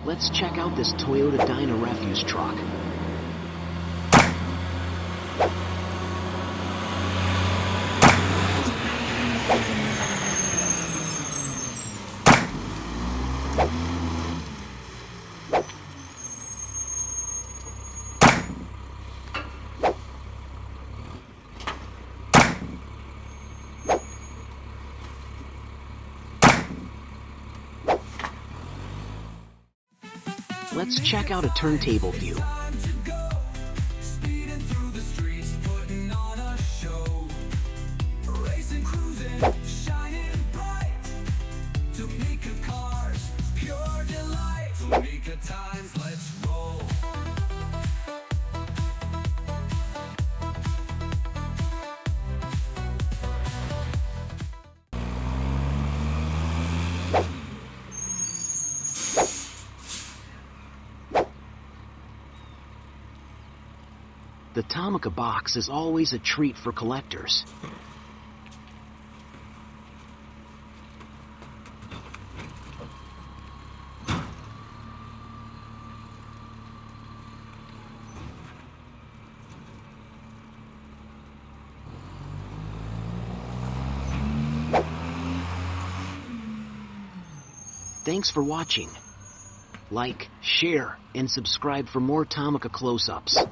Let's check out this Toyota Dyna refuse truck. Let's check out a turntable view. Tomica cars, pure delight. Tomica times, let's roll. The Tomica box is always a treat for collectors. Thanks for watching. Like, share, and subscribe for more Tomica close-ups.